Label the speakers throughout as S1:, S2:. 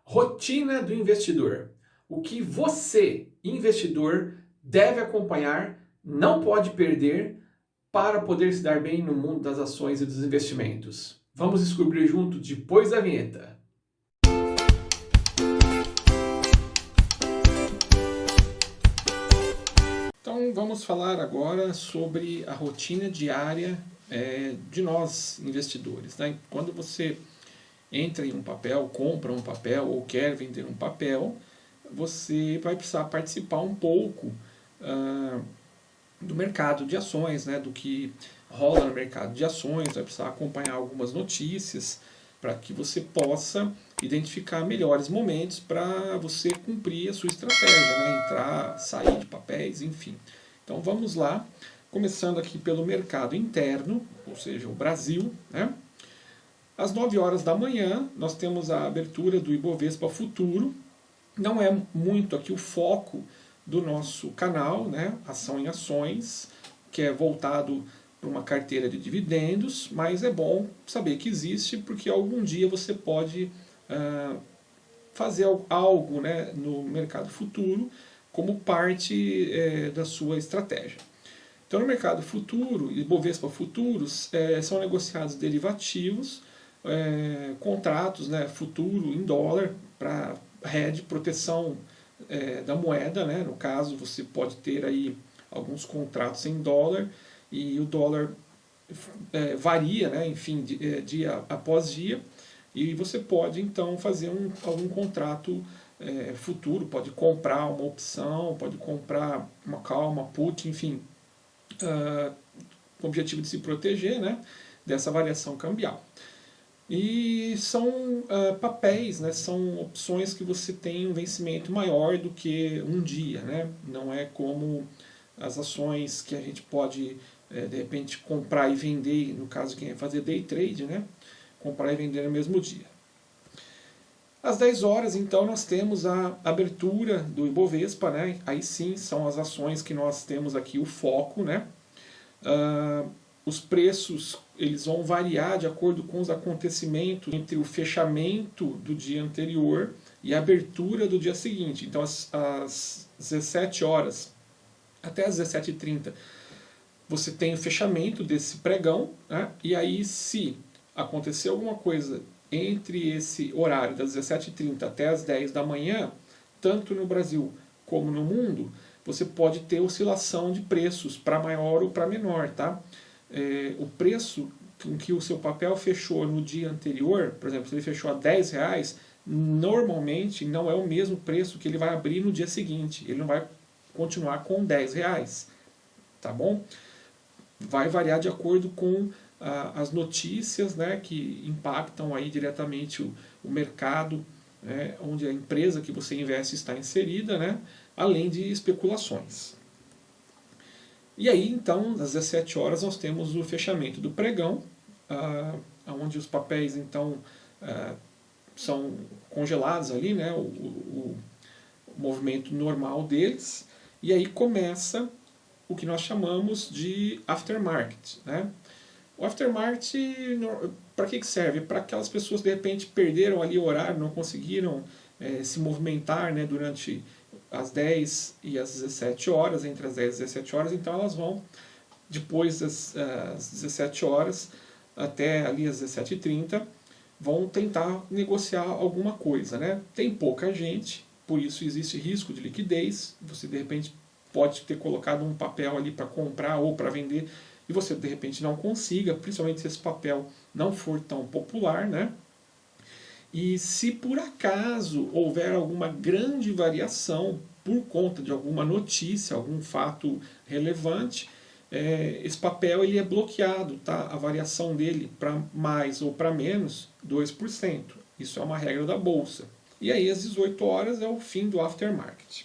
S1: Rotina do investidor. O que você, investidor, deve acompanhar, não pode perder para poder se dar bem no mundo das ações e dos investimentos. Vamos descobrir junto depois da vinheta. Então vamos falar agora sobre a rotina diária de nós investidores, né? Quando você entra em um papel, compra um papel ou quer vender um papel, você vai precisar participar um pouco do mercado de ações, né, do que rola no mercado de ações, vai precisar acompanhar algumas notícias para que você possa identificar melhores momentos para você cumprir a sua estratégia, né, entrar, sair de papéis, enfim. Então vamos lá, começando aqui pelo mercado interno, ou seja, o Brasil, né? Às 9 horas da manhã, nós temos a abertura do Ibovespa Futuro. Não é muito aqui o foco do nosso canal, né? Ação em Ações, que é voltado para uma carteira de dividendos, mas é bom saber que existe, porque algum dia você pode fazer algo, né, no mercado futuro como parte da sua estratégia. Então, no mercado futuro, Ibovespa Futuros, são negociados derivativos, contratos, né, futuro em dólar para hedge, proteção da moeda, né? No caso, você pode ter aí alguns contratos em dólar e o dólar varia, né? Enfim, dia após dia, e você pode então fazer algum contrato futuro, pode comprar uma opção, pode comprar uma call, uma put, enfim, com o objetivo de se proteger, né, dessa variação cambial. E são papéis, né, são opções que você tem um vencimento maior do que um dia, né? Não é como as ações que a gente pode, de repente, comprar e vender, no caso de quem vai fazer day trade, né? Comprar e vender no mesmo dia. Às 10 horas, então, nós temos a abertura do Ibovespa, né? Aí sim, são as ações que nós temos aqui o foco, né? Os preços eles vão variar de acordo com os acontecimentos entre o fechamento do dia anterior e a abertura do dia seguinte. Então, às 17 horas até às 17h30, você tem o fechamento desse pregão, né? E aí, se acontecer alguma coisa entre esse horário das 17h30 até as 10 da manhã, tanto no Brasil como no mundo, você pode ter oscilação de preços para maior ou para menor, tá? O preço com que o seu papel fechou no dia anterior, por exemplo, se ele fechou a R$10, normalmente não é o mesmo preço que ele vai abrir no dia seguinte. Ele não vai continuar com R$10, tá bom? Vai variar de acordo com as notícias, né, que impactam aí diretamente o mercado, né, onde a empresa que você investe está inserida, né, além de especulações. E aí, então, às 17 horas, nós temos o fechamento do pregão, onde os papéis, então, são congelados ali, né, o movimento normal deles, e aí começa o que nós chamamos de aftermarket, né? O aftermarket, para que serve? Para aquelas pessoas que de repente perderam ali o horário, não conseguiram se movimentar, né, durante as 10 e as 17 horas, entre as 10 e as 17 horas, então elas vão, depois das 17 horas até ali as 17h30, vão tentar negociar alguma coisa, né? Tem pouca gente, por isso existe risco de liquidez, você de repente pode ter colocado um papel ali para comprar ou para vender, e você de repente não consiga, principalmente se esse papel não for tão popular, né? E se por acaso houver alguma grande variação por conta de alguma notícia, algum fato relevante, esse papel ele é bloqueado, tá? A variação dele para mais ou para menos 2%. Isso é uma regra da bolsa. E aí às 18 horas é o fim do aftermarket.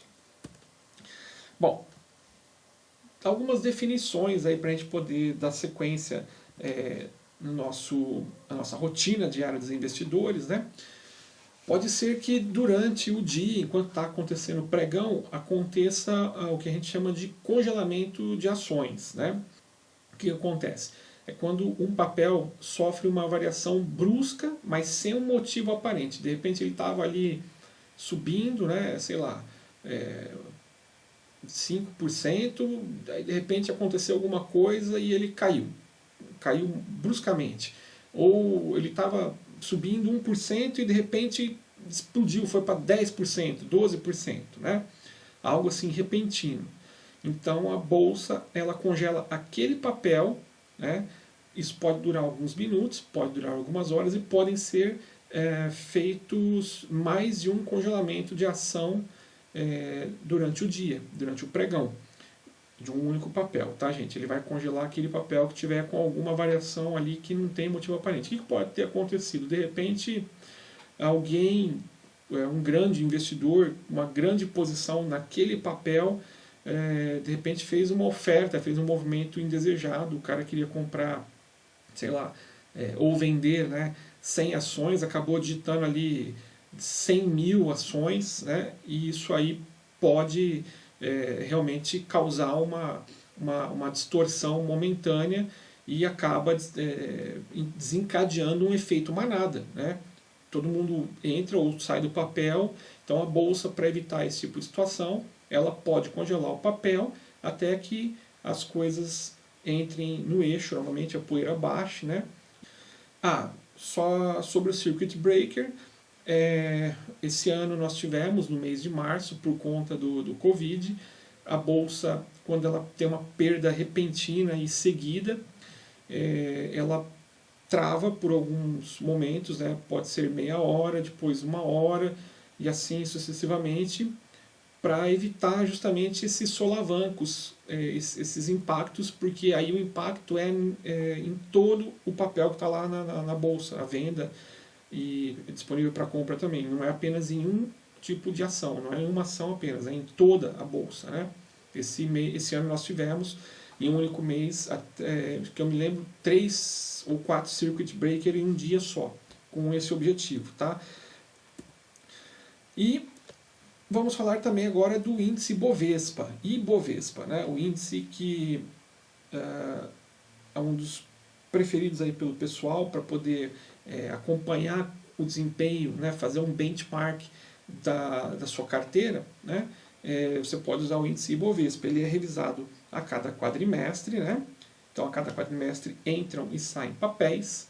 S1: Bom, algumas definições aí para a gente poder dar sequência na nossa rotina diária dos investidores, né? Pode ser que durante o dia, enquanto está acontecendo o pregão, aconteça o que a gente chama de congelamento de ações, né? O que acontece? é quando um papel sofre uma variação brusca, mas sem um motivo aparente. De repente ele estava ali subindo, né, sei lá, 5%, aí de repente aconteceu alguma coisa e ele caiu bruscamente. Ou ele estava subindo 1% e de repente explodiu, foi para 10%, 12%, né? Algo assim repentino. Então a bolsa ela congela aquele papel, né? Isso pode durar alguns minutos, pode durar algumas horas e podem ser feitos mais de um congelamento de ação durante o dia, durante o pregão, de um único papel, tá, gente? Ele vai congelar aquele papel que tiver com alguma variação ali que não tem motivo aparente. O que pode ter acontecido? De repente, alguém, um grande investidor, uma grande posição naquele papel, de repente fez uma oferta, fez um movimento indesejado, o cara queria comprar, sei lá, ou vender, né, 100 ações, acabou digitando ali 100 mil ações, né, e isso aí pode realmente causar uma distorção momentânea e acaba desencadeando um efeito manada, né? Todo mundo entra ou sai do papel, então a bolsa, para evitar esse tipo de situação, ela pode congelar o papel até que as coisas entrem no eixo, normalmente a poeira baixe, né? Só sobre o Circuit Breaker, esse ano nós tivemos, no mês de março, por conta do Covid, a bolsa, quando ela tem uma perda repentina e seguida, ela trava por alguns momentos, né? Pode ser meia hora, depois uma hora, e assim sucessivamente, para evitar justamente esses solavancos, esses impactos, porque aí o impacto é em todo o papel que está lá na bolsa, à venda e disponível para compra também. Não é apenas em um tipo de ação, não é em uma ação apenas, é em toda a bolsa, né? Esse ano nós tivemos, em um único mês, que eu me lembro, 3 ou 4 circuit breaker em um dia só, com esse objetivo, tá? E vamos falar também agora do índice Bovespa, Ibovespa, né? O índice que é um dos preferidos aí pelo pessoal para poder acompanhar o desempenho, né? Fazer um benchmark da sua carteira, né? Você pode usar o índice Ibovespa, ele é revisado a cada quadrimestre, né? Então a cada quadrimestre entram e saem papéis.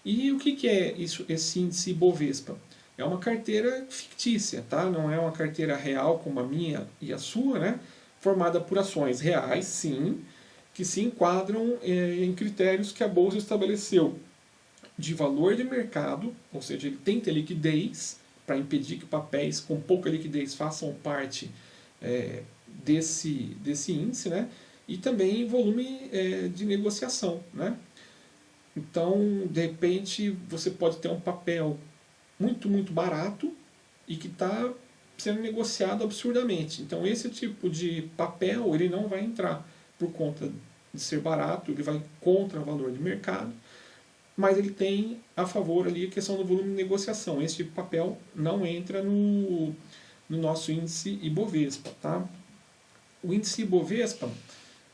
S1: E o que é esse índice Ibovespa? É uma carteira fictícia, tá? Não é uma carteira real como a minha e a sua, né? Formada por ações reais, sim, que se enquadram em critérios que a Bolsa estabeleceu de valor de mercado, ou seja, ele tem que ter liquidez para impedir que papéis com pouca liquidez façam parte desse índice, né? E também volume de negociação, né? Então, de repente, você pode ter um papel muito, muito barato e que está sendo negociado absurdamente. Então, esse tipo de papel ele não vai entrar por conta de ser barato, ele vai contra o valor de mercado, mas ele tem a favor ali a questão do volume de negociação. Esse tipo de papel não entra no nosso índice Ibovespa, tá? O índice Ibovespa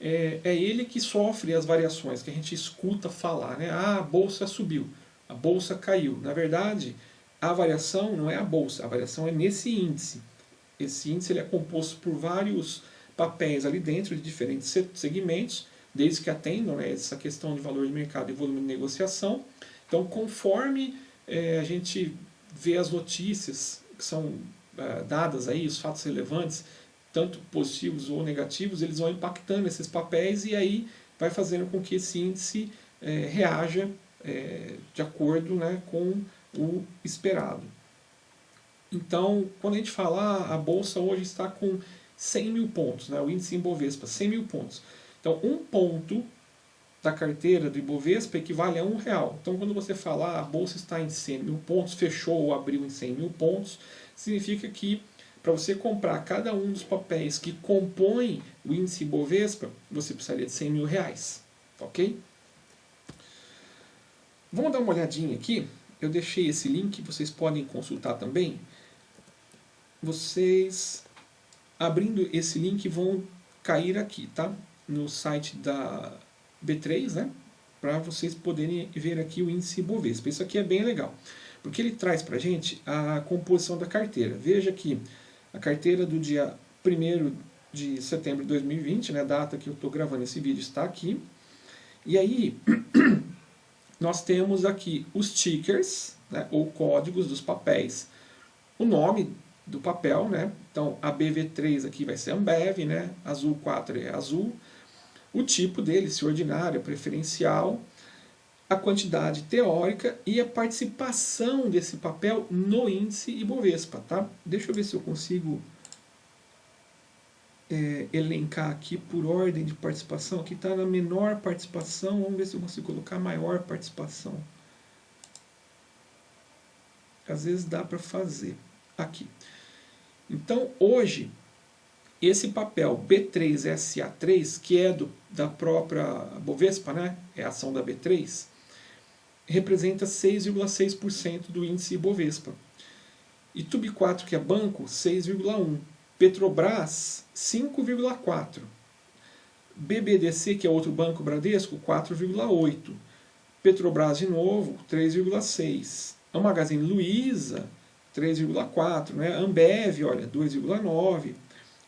S1: é ele que sofre as variações que a gente escuta falar, né? A bolsa subiu, a bolsa caiu. Na verdade, a variação não é a bolsa, a variação é nesse índice. Esse índice ele é composto por vários papéis ali dentro de diferentes segmentos, desde que atendam, né, essa questão de valor de mercado e volume de negociação. Então, conforme a gente vê as notícias que são dadas aí, os fatos relevantes, tanto positivos ou negativos, eles vão impactando esses papéis e aí vai fazendo com que esse índice reaja de acordo, né, com o esperado. Então, quando a gente fala, a bolsa hoje está com 100 mil pontos, né, o índice Ibovespa, 100 mil pontos. Então, um ponto da carteira do Ibovespa equivale a R$1. Então, quando você fala a bolsa está em 100 mil pontos, fechou ou abriu em 100 mil pontos, significa que para você comprar cada um dos papéis que compõem o índice Ibovespa, você precisaria de R$100 mil, ok? Vamos dar uma olhadinha aqui. Eu deixei esse link, vocês podem consultar também. Vocês, abrindo esse link, vão cair aqui, tá? No site da B3, né? para vocês poderem ver aqui o índice Ibovespa. Isso aqui é bem legal, porque ele traz para a gente a composição da carteira. Veja que a carteira do dia 1º de setembro de 2020, né, a data que eu estou gravando esse vídeo, está aqui. E aí, nós temos aqui os tickers, né, ou códigos dos papéis, o nome do papel, né? Então a BV3 aqui vai ser Ambev, né? Azul 4 é Azul, o tipo dele, se ordinário, preferencial, a quantidade teórica e a participação desse papel no índice Ibovespa, tá? Deixa eu ver se eu consigo elencar aqui por ordem de participação. Aqui está na menor participação, vamos ver se eu consigo colocar maior participação. Às vezes dá para fazer aqui. Então, hoje, esse papel B3SA3, que é da própria Bovespa, né? É a ação da B3, representa 6,6% do índice Ibovespa. E TUB4, que é banco, 6,1%. Petrobras, 5,4%. BBDC, que é outro banco Bradesco, 4,8%. Petrobras, de novo, 3,6%. A Magazine Luiza, 3,4%, né? Ambev, olha, 2,9%.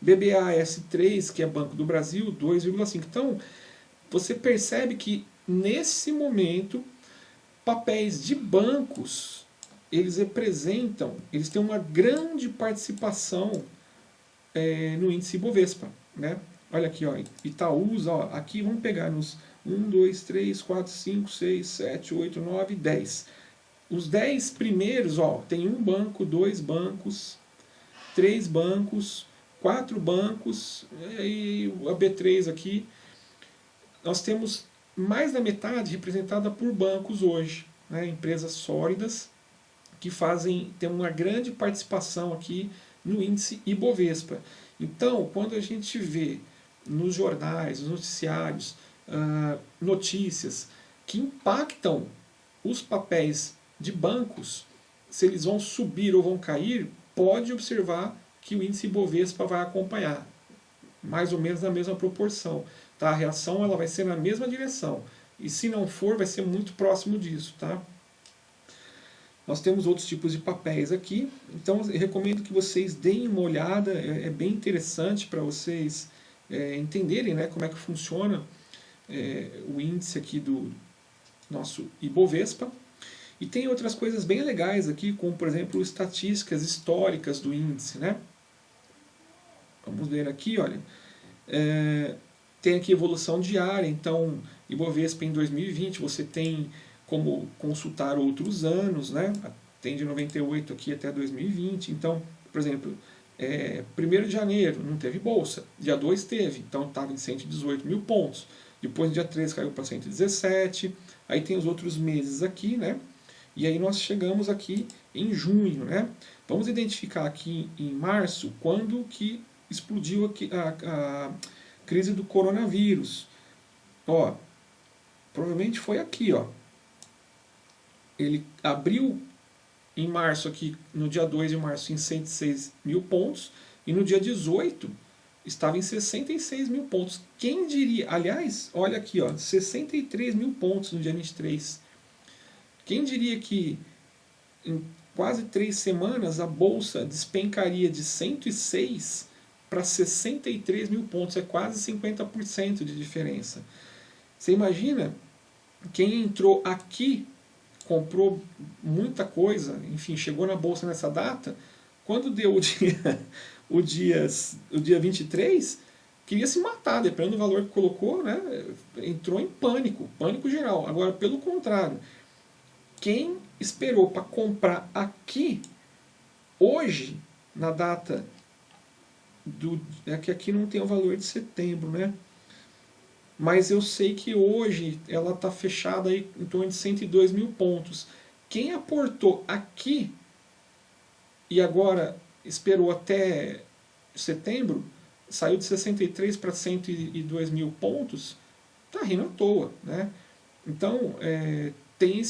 S1: BBAS3, que é Banco do Brasil, 2,5%. Então, você percebe que, nesse momento, papéis de bancos, eles representam, eles têm uma grande participação no índice Ibovespa, né? Olha aqui, ó, Itaúsa, ó, aqui vamos pegar nos 1, 2, 3, 4, 5, 6, 7, 8, 9, 10. Os 10 primeiros, ó, tem um banco, 2 bancos, 3 bancos, 4 bancos, e a B3 aqui. Nós temos mais da metade representada por bancos hoje, né? Empresas sólidas que tem uma grande participação aqui no índice Ibovespa. Então, quando a gente vê nos jornais, nos noticiários, notícias que impactam os papéis de bancos, se eles vão subir ou vão cair, pode observar que o índice Ibovespa vai acompanhar, mais ou menos na mesma proporção. Tá? A reação ela vai ser na mesma direção, e se não for, vai ser muito próximo disso. Tá? Nós temos outros tipos de papéis aqui, então eu recomendo que vocês deem uma olhada, é bem interessante para vocês entenderem, né, como é que funciona o índice aqui do nosso Ibovespa. E tem outras coisas bem legais aqui, como por exemplo estatísticas históricas do índice, né? Vamos ver aqui, olha. Tem aqui evolução diária, então Ibovespa em 2020 você tem como consultar outros anos, né? Tem de 98 aqui até 2020. Então, por exemplo, 1º de janeiro não teve bolsa, dia 2 teve, então estava em 118 mil pontos. Depois, dia 3 caiu para 117, aí tem os outros meses aqui, né? E aí nós chegamos aqui em junho, né? Vamos identificar aqui em março quando que explodiu aqui a crise do coronavírus. Ó, provavelmente foi aqui, ó. Ele abriu em março aqui, no dia 2 de março, em 106 mil pontos, e no dia 18 estava em 66 mil pontos. Quem diria, aliás, olha aqui, ó, 63 mil pontos no dia 23. Quem diria que em quase 3 semanas a bolsa despencaria de 106 para 63 mil pontos, é quase 50% de diferença. Você imagina, quem entrou aqui, comprou muita coisa, enfim, chegou na bolsa nessa data, quando deu o dia 23, queria se matar, dependendo do valor que colocou, né, entrou em pânico geral. Agora, pelo contrário, quem esperou para comprar aqui, hoje, na data que aqui não tem o valor de setembro, né? Mas eu sei que hoje ela está fechada aí em torno de 102 mil pontos. Quem aportou aqui e agora esperou até setembro, saiu de 63 para 102 mil pontos, está rindo à toa, né? Então, tem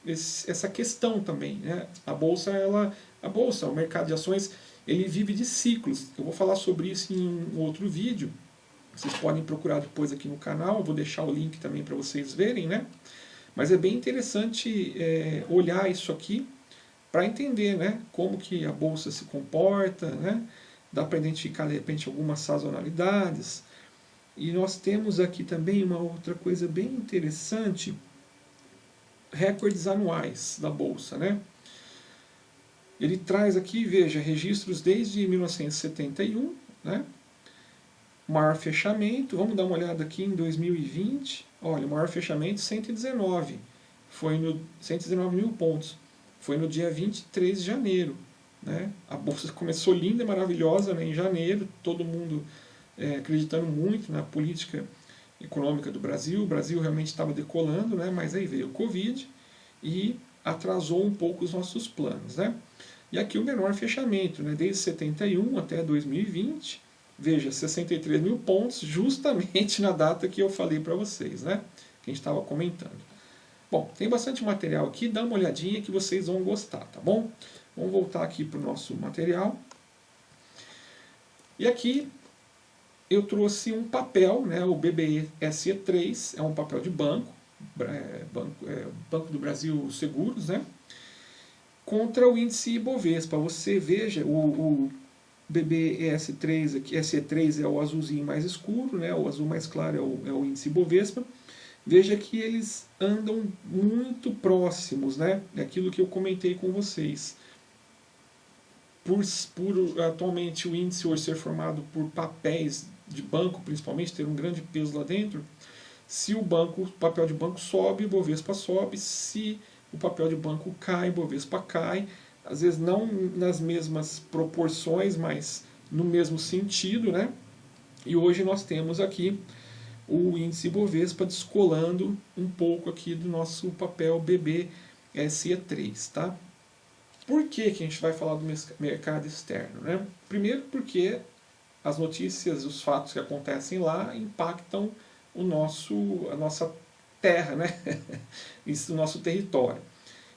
S1: essa questão também, né? A bolsa, o mercado de ações, ele vive de ciclos. Eu vou falar sobre isso em um outro vídeo, Vocês podem procurar depois aqui no canal, eu vou deixar o link também para vocês verem, né? Mas é bem interessante olhar isso aqui para entender, né, como que a bolsa se comporta, né? Dá para identificar de repente algumas sazonalidades. E nós temos aqui também uma outra coisa bem interessante, recordes anuais da bolsa, né? Ele traz aqui, veja, registros desde 1971, né? Maior fechamento, vamos dar uma olhada aqui em 2020, olha, o maior fechamento 119, 119 mil pontos, foi no dia 23 de janeiro, né? A bolsa começou linda e maravilhosa, né, em janeiro, todo mundo acreditando muito na política econômica do Brasil, o Brasil realmente estava decolando, né, mas aí veio o Covid e atrasou um pouco os nossos planos, né? E aqui o menor fechamento, né, desde 71 até 2020, veja, 63 mil pontos, justamente na data que eu falei para vocês, né? Que a gente estava comentando. Bom, tem bastante material aqui, dá uma olhadinha que vocês vão gostar, tá bom? Vamos voltar aqui para o nosso material. E aqui eu trouxe um papel, né, o BBSE3, é um papel de banco, Banco do Brasil Seguros, né? Contra o índice Ibovespa. Você veja, o BBSE3 aqui, SE3 é o azulzinho mais escuro, né? O azul mais claro é o índice Ibovespa. Veja que eles andam muito próximos, né? É aquilo que eu comentei com vocês. Atualmente o índice hoje ser formado por papéis de banco, principalmente, ter um grande peso lá dentro, se o papel de banco sobe, o Ibovespa sobe, se o papel de banco cai, o Ibovespa cai, às vezes não nas mesmas proporções, mas no mesmo sentido, né? E hoje nós temos aqui o índice Ibovespa descolando um pouco aqui do nosso papel BBSE3, tá? Por que que a gente vai falar do mercado externo, né? Primeiro porque as notícias, os fatos que acontecem lá impactam a nossa terra, né? Isso, o nosso território.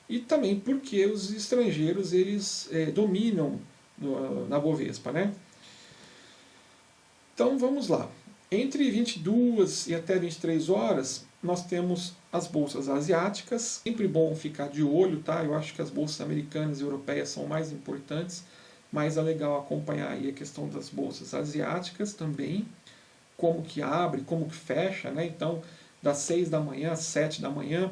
S1: E também porque os estrangeiros eles dominam na Bovespa, né? Então vamos lá. Entre 22 e até 23 horas, nós temos as bolsas asiáticas. Sempre bom ficar de olho, tá? Eu acho que as bolsas americanas e europeias são mais importantes, mas é legal acompanhar aí a questão das bolsas asiáticas também, como que abre, como que fecha, né? Então, das 6 da manhã às 7 da manhã,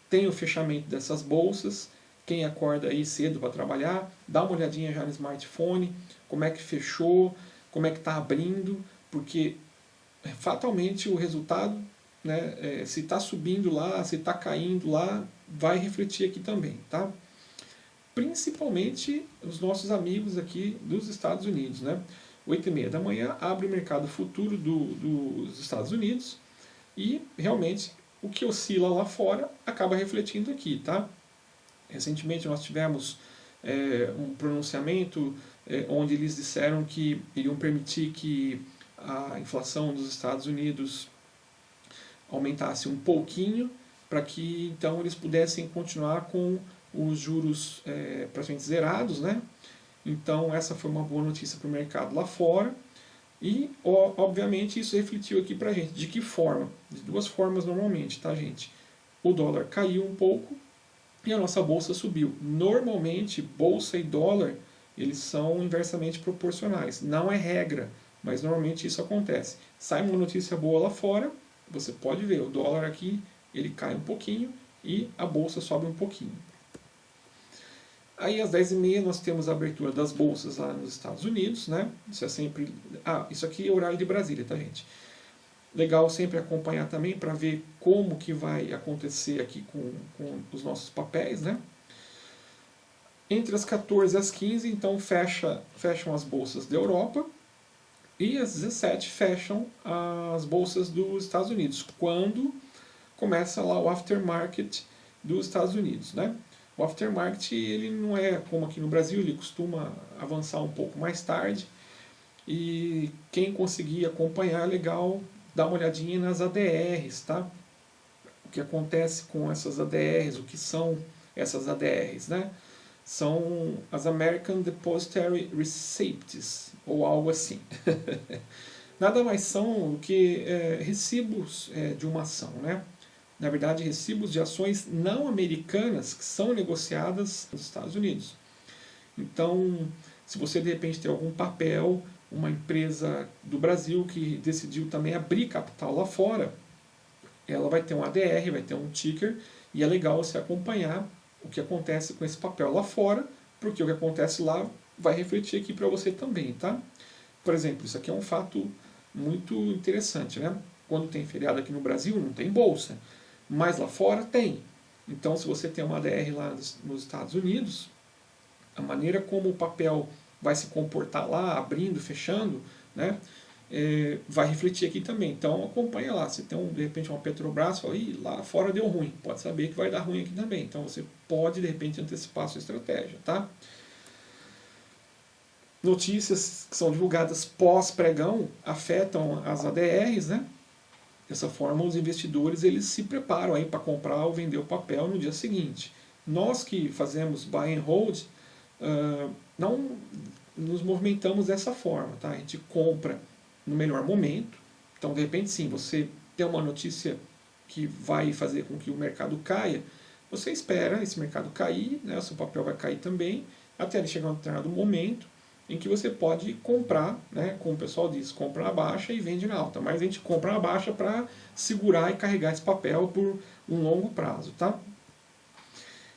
S1: tem o fechamento dessas bolsas. Quem acorda aí cedo para trabalhar, dá uma olhadinha já no smartphone, como é que fechou, como é que está abrindo, porque fatalmente o resultado, né, se está subindo lá, se está caindo lá, vai refletir aqui também, tá? Principalmente os nossos amigos aqui dos Estados Unidos, né? 8h30 da manhã abre o mercado futuro dos Estados Unidos e realmente o que oscila lá fora acaba refletindo aqui, tá? Recentemente nós tivemos um pronunciamento onde eles disseram que iriam permitir que a inflação dos Estados Unidos aumentasse um pouquinho para que então eles pudessem continuar com os juros praticamente zerados, né? Então essa foi uma boa notícia para o mercado lá fora e obviamente isso refletiu aqui para a gente. De que forma? De duas formas normalmente, tá, gente? O dólar caiu um pouco e a nossa bolsa subiu. Normalmente bolsa e dólar eles são inversamente proporcionais. Não é regra, mas normalmente isso acontece. Sai uma notícia boa lá fora, você pode ver, o dólar aqui ele cai um pouquinho e a bolsa sobe um pouquinho. Aí às 10h30 nós temos a abertura das bolsas lá nos Estados Unidos, né? Isso é sempre... isso aqui é o horário de Brasília, tá, gente? Legal sempre acompanhar também para ver como que vai acontecer aqui com os nossos papéis, né? Entre as 14 e as 15, então fecham as bolsas da Europa e às 17 fecham as bolsas dos Estados Unidos, quando começa lá o aftermarket dos Estados Unidos, né? O aftermarket ele não é como aqui no Brasil, ele costuma avançar um pouco mais tarde e quem conseguir acompanhar, legal, dá uma olhadinha nas ADRs, tá? O que acontece com essas ADRs, o que são essas ADRs, né? São as American Depositary Receipts, ou algo assim. nada mais são do que recibos de uma ação, né? Na verdade, recibos de ações não americanas que são negociadas nos Estados Unidos. Então, se você de repente tem algum papel, uma empresa do Brasil que decidiu também abrir capital lá fora, ela vai ter um ADR, vai ter um ticker, e é legal você acompanhar o que acontece com esse papel lá fora, porque o que acontece lá vai refletir aqui para você também, tá? Por exemplo, isso aqui é um fato muito interessante, né? Quando tem feriado aqui no Brasil, não tem bolsa, mas lá fora tem. Então, se você tem uma ADR lá nos Estados Unidos, a maneira como o papel vai se comportar lá, abrindo, fechando, né? Vai refletir aqui também. Então acompanha lá. Se tem de repente uma Petrobras, fala, ih, lá fora deu ruim. Pode saber que vai dar ruim aqui também. Então você pode de repente antecipar a sua estratégia, tá? Notícias que são divulgadas pós-pregão afetam as ADRs, né? Dessa forma os investidores eles se preparam aí para comprar ou vender o papel no dia seguinte. Nós que fazemos buy and hold, não nos movimentamos dessa forma, tá? A gente compra no melhor momento. Então, de repente, sim, você tem uma notícia que vai fazer com que o mercado caia, você espera esse mercado cair, né, o seu papel vai cair também, até ele chegar a um determinado momento em que você pode comprar, né, como o pessoal diz, compra na baixa e vende na alta. Mas a gente compra na baixa para segurar e carregar esse papel por um longo prazo, tá?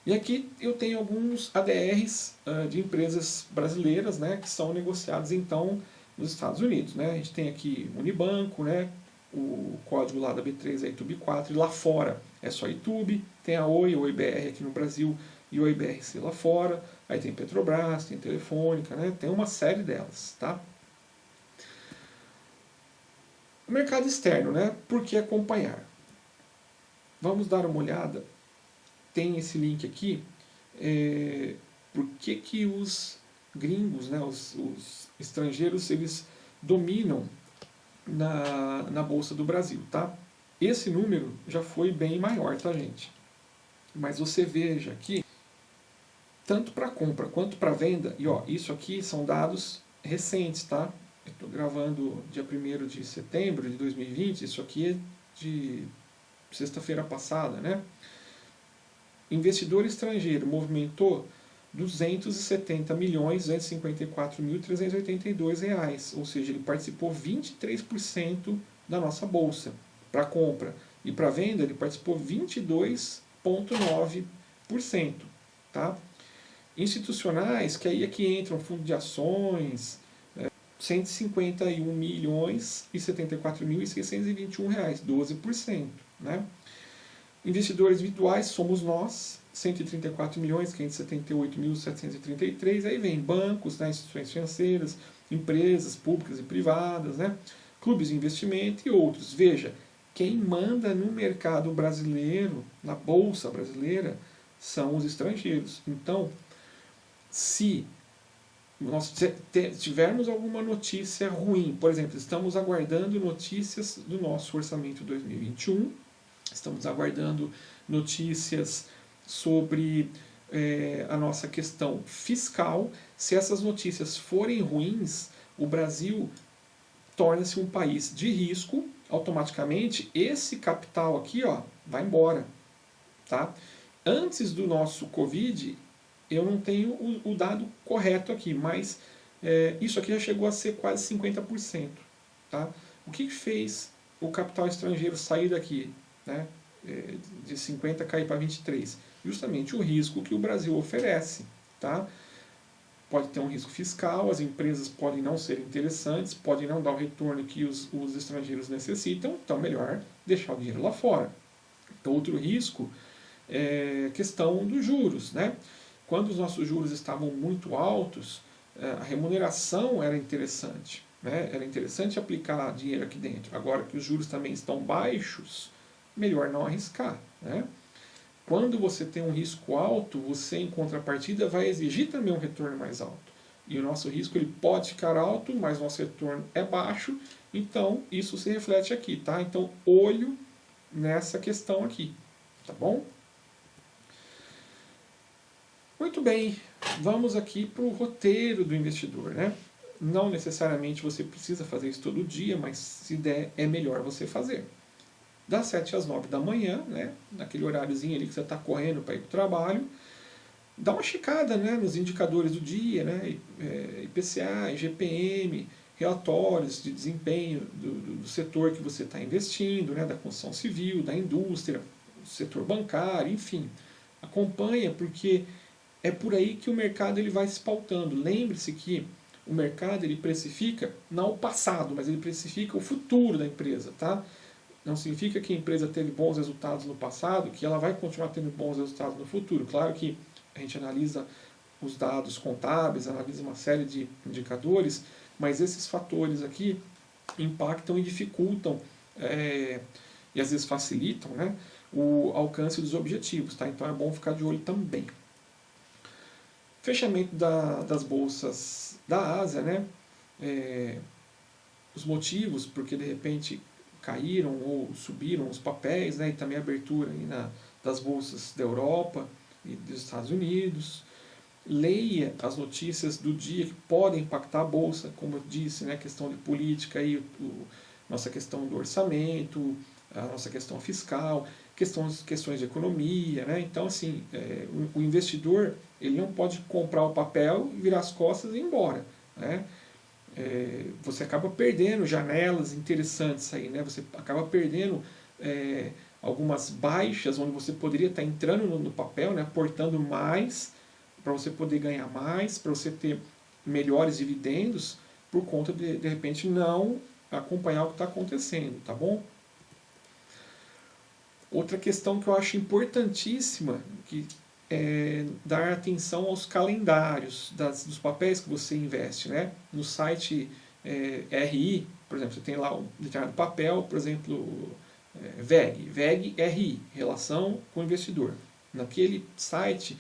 S1: E aqui eu tenho alguns ADRs de empresas brasileiras, né, que são negociados então nos Estados Unidos, né? A gente tem aqui Unibanco, né, o código lá da B3 é ITUB4, e lá fora é só ITUB, tem a Oi, o OIBR aqui no Brasil e o OIBRC lá fora, aí tem Petrobras, tem Telefônica, né, tem uma série delas, tá? O mercado externo, né, por que acompanhar? Vamos dar uma olhada, tem esse link aqui, por que os gringos, né, os estrangeiros, eles dominam na Bolsa do Brasil, tá? Esse número já foi bem maior, tá, gente? Mas você veja aqui, tanto para compra quanto para venda, e ó, isso aqui são dados recentes, tá? Eu estou gravando dia 1º de setembro de 2020, isso aqui é de sexta-feira passada, né? Investidor estrangeiro movimentou 270.254.382 reais, ou seja, ele participou 23% da nossa bolsa para compra, e para venda ele participou 22,9%, tá? Institucionais, que aí aqui entram fundo de ações, 151.074.621 reais, 12%, né? Investidores individuais somos nós, 134.578.733, aí vem bancos, né, instituições financeiras, empresas públicas e privadas, né, clubes de investimento e outros. Veja, quem manda no mercado brasileiro, na bolsa brasileira, são os estrangeiros. Então, se nós tivermos alguma notícia ruim, por exemplo, estamos aguardando notícias do nosso orçamento 2021, estamos aguardando notícias sobre a nossa questão fiscal. Se essas notícias forem ruins, o Brasil torna-se um país de risco, automaticamente esse capital aqui, ó, vai embora. Tá? Antes do nosso Covid, eu não tenho o dado correto aqui, mas isso aqui já chegou a ser quase 50%. Tá? O que fez o capital estrangeiro sair daqui? Né, de 50 cair para 23, justamente o risco que o Brasil oferece, tá? Pode ter um risco fiscal, as empresas podem não ser interessantes, podem não dar o retorno que os estrangeiros necessitam, então melhor deixar o dinheiro lá fora. Outro risco é a questão dos juros, né? Quando os nossos juros estavam muito altos, a remuneração era interessante, né? Era interessante aplicar dinheiro aqui dentro. Agora que os juros também estão baixos, melhor não arriscar, né? Quando você tem um risco alto, você em contrapartida vai exigir também um retorno mais alto. E o nosso risco ele pode ficar alto, mas nosso retorno é baixo, então isso se reflete aqui, tá? Então olho nessa questão aqui, tá bom? Muito bem, vamos aqui para o roteiro do investidor, né? Não necessariamente você precisa fazer isso todo dia, mas se der, é melhor você fazer. Das 7 às 9 da manhã, né, naquele horáriozinho ali que você está correndo para ir para o trabalho, dá uma checada, né, nos indicadores do dia, né, IPCA, IGPM, relatórios de desempenho do setor que você está investindo, né, da construção civil, da indústria, do setor bancário, enfim. Acompanha, porque é por aí que o mercado ele vai se pautando. Lembre-se que o mercado ele precifica não o passado, mas ele precifica o futuro da empresa, tá? Não significa que a empresa teve bons resultados no passado, que ela vai continuar tendo bons resultados no futuro. Claro que a gente analisa os dados contábeis, analisa uma série de indicadores, mas esses fatores aqui impactam e dificultam e às vezes facilitam, né, o alcance dos objetivos. Tá? Então é bom ficar de olho também. Fechamento das bolsas da Ásia, né, os motivos porque de repente caíram ou subiram os papéis, né, e também a abertura aí das bolsas da Europa e dos Estados Unidos. Leia as notícias do dia que podem impactar a bolsa, como eu disse, né, questão de política, aí, nossa questão do orçamento, a nossa questão fiscal, questões de economia. Né? Então, assim, o investidor ele não pode comprar o papel, virar as costas e ir embora. Né? Você acaba perdendo janelas interessantes aí, né? Você acaba perdendo algumas baixas onde você poderia estar entrando no papel, né? Aportando mais para você poder ganhar mais, para você ter melhores dividendos, por conta de repente não acompanhar o que está acontecendo, tá bom? Outra questão que eu acho importantíssima, que é dar atenção aos calendários dos papéis que você investe. Né? No site RI, por exemplo, você tem lá um determinado papel, por exemplo, VEG RI, Relação com o Investidor. Naquele site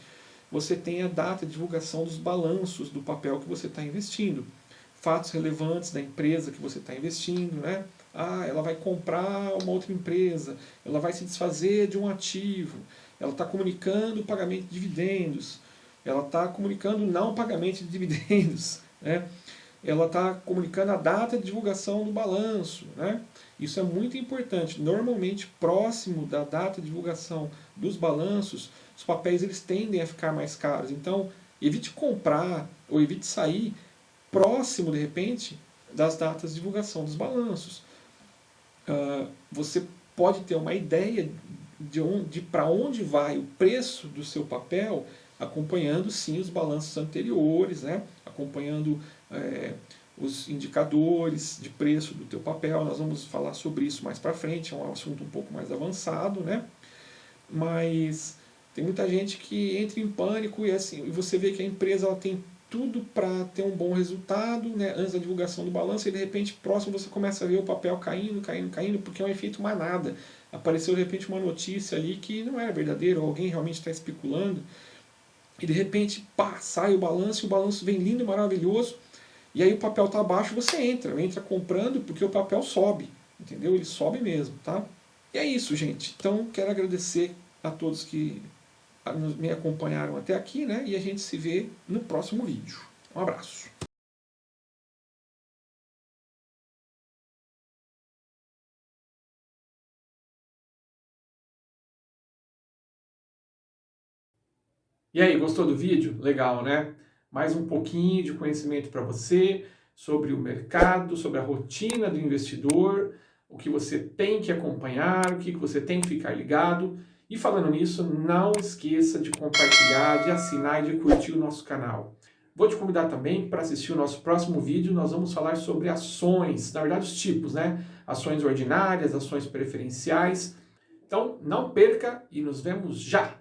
S1: você tem a data de divulgação dos balanços do papel que você está investindo, fatos relevantes da empresa que você está investindo, né? Ela vai comprar uma outra empresa, ela vai se desfazer de um ativo, ela está comunicando o pagamento de dividendos, ela está comunicando o não pagamento de dividendos, né? Ela está comunicando a data de divulgação do balanço. Né? Isso é muito importante. Normalmente, próximo da data de divulgação dos balanços, os papéis eles tendem a ficar mais caros. Então, evite comprar ou evite sair próximo, de repente, das datas de divulgação dos balanços. Você pode ter uma ideia de para onde vai o preço do seu papel, acompanhando sim os balanços anteriores, né? Acompanhando os indicadores de preço do teu papel. Nós vamos falar sobre isso mais para frente, é um assunto um pouco mais avançado, né? Mas tem muita gente que entra em pânico e assim, você vê que a empresa ela tem tudo para ter um bom resultado, né, antes da divulgação do balanço, e de repente próximo você começa a ver o papel caindo, porque é um efeito manada. Apareceu de repente uma notícia ali que não era verdadeira, ou alguém realmente está especulando, e de repente pá, sai o balanço, e o balanço vem lindo, maravilhoso, e aí o papel está abaixo, você entra comprando porque o papel sobe, entendeu? Ele sobe mesmo, tá? E é isso, gente. Então quero agradecer a todos que me acompanharam até aqui, né? E a gente se vê no próximo vídeo. Um abraço. E aí, gostou do vídeo? Legal, né? Mais um pouquinho de conhecimento para você sobre o mercado, sobre a rotina do investidor, o que você tem que acompanhar, o que você tem que ficar ligado. E falando nisso, não esqueça de compartilhar, de assinar e de curtir o nosso canal. Vou te convidar também para assistir o nosso próximo vídeo. Nós vamos falar sobre ações, na verdade os tipos, né? Ações ordinárias, ações preferenciais. Então não perca e nos vemos já!